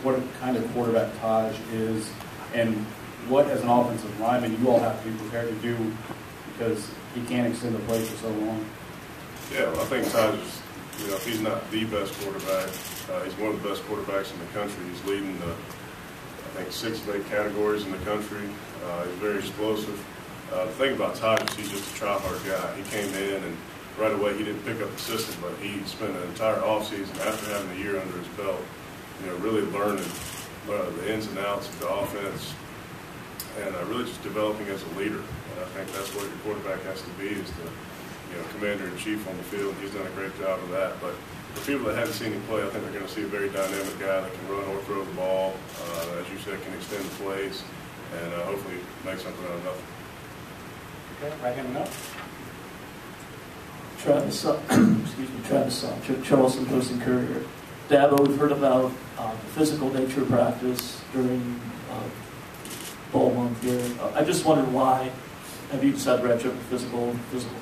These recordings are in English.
what kind of quarterback Taj is, and what, as an offensive lineman, you all have to be prepared to do, because he can't extend the play for so long. Yeah, well, I think Taj is, if he's not the best quarterback, he's one of the best quarterbacks in the country. He's leading the, I think, 6 of 8 categories in the country. He's very explosive. The thing about Taj is he's just a try-hard guy. He came in and right away he didn't pick up the system, but he spent an entire offseason after having a year under his belt, really learning the ins and outs of the offense and really just developing as a leader. And I think that's what your quarterback has to be, is the commander-in-chief on the field. He's done a great job of that. But for people that haven't seen him play, I think they're going to see a very dynamic guy that can run or throw the ball, as you said, can extend the plays, and hopefully make something out of nothing. Okay, right hand up. Travis Charleston, Post and Courier. Dabo, we've heard about the physical nature of practice during ball month here. I just wondered why have you decided to ratchet up the physical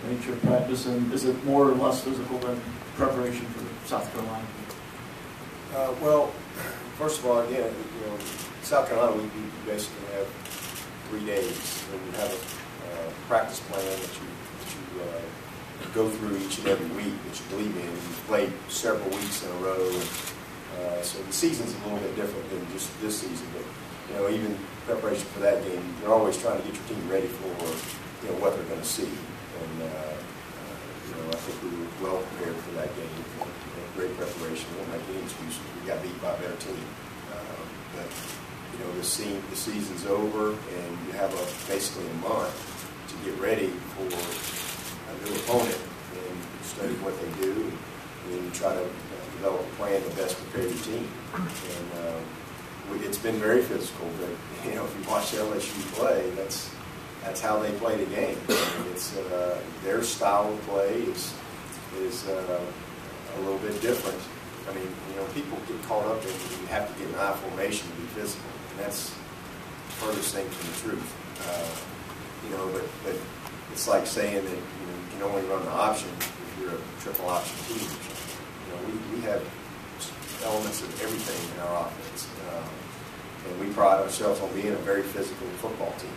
nature of practice, and is it more or less physical than preparation for South Carolina? Well, first of all, again, South Carolina, we basically have 3 days, and we have a practice plan that you go through each and every week that you believe in. You've played several weeks in a row, and so the season's a little bit different than just this season. But even preparation for that game, you're always trying to get your team ready for what they're going to see. And I think we were well prepared for that game. Great preparation. We won't make any excuses. We got beat by a better team. But the season's over, and you have basically a month to get ready for a new opponent and study what they do, and then you try to develop a plan to best prepare your team. And it's been very physical, but if you watch LSU play, that's how they play the game. And it's their style of play is a little bit different. I mean, people get caught up in you have to get an I formation to be physical, and that's the furthest thing from the truth. But it's like saying that you can only run the option if you're a triple option team or something. We have elements of everything in our offense, and we pride ourselves on being a very physical football team.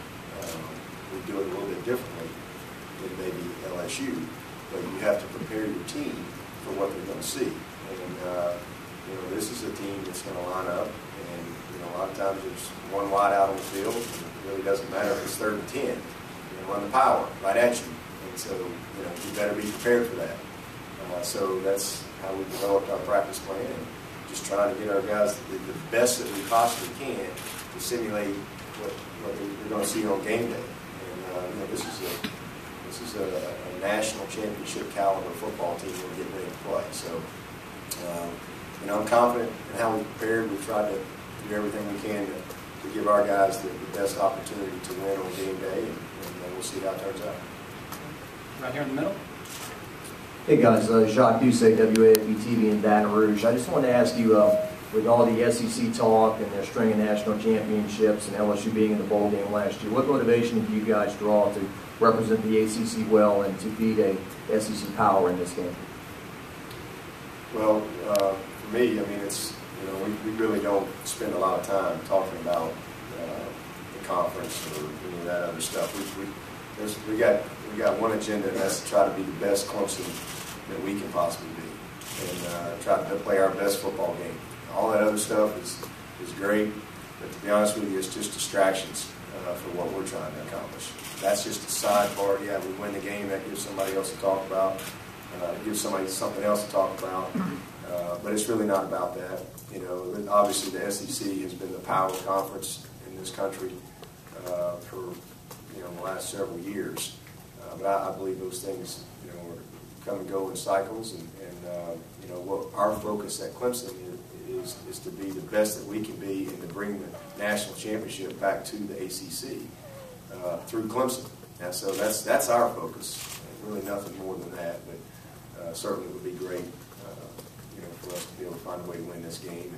We do it a little bit differently than maybe LSU, but you have to prepare your team for what they're going to see. And this is a team that's going to line up, and a lot of times there's one wide out on the field, and it really doesn't matter if it's 3rd and 10. You're going to run the power right at you, and so you better be prepared for that. So that's how we developed our practice plan, and just trying to get our guys the best that we possibly can to simulate what they're going to see on game day. And this is a national championship caliber football team we're getting ready to play. So I'm confident in how we prepared. We've tried to do everything we can to give our guys the best opportunity to win on game day, and we'll see how it turns out. Right here in the middle. Hey guys, Jacques Doucet, WAFB-TV in Baton Rouge. I just wanted to ask you, with all the SEC talk and their string of national championships and LSU being in the bowl game last year, what motivation did you guys draw to represent the ACC well and to beat a SEC power in this game? Well, for me, I mean, it's we really don't spend a lot of time talking about the conference or any of that other stuff. We got one agenda, and that's to try to be the best Clemson that we can possibly be, and try to play our best football game. All that other stuff is great, but to be honest with you, it's just distractions for what we're trying to accomplish. That's just a side part. Yeah, we win the game, that gives somebody else to talk about, gives somebody something else to talk about, but it's really not about that. Obviously the SEC has been the power conference in this country for the last several years, but I believe those things come and go in cycles, and what our focus at Clemson is to be the best that we can be and to bring the national championship back to the ACC through Clemson. And so that's our focus. Really nothing more than that, but certainly it would be great for us to be able to find a way to win this game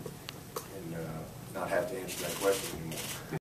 and not have to answer that question anymore.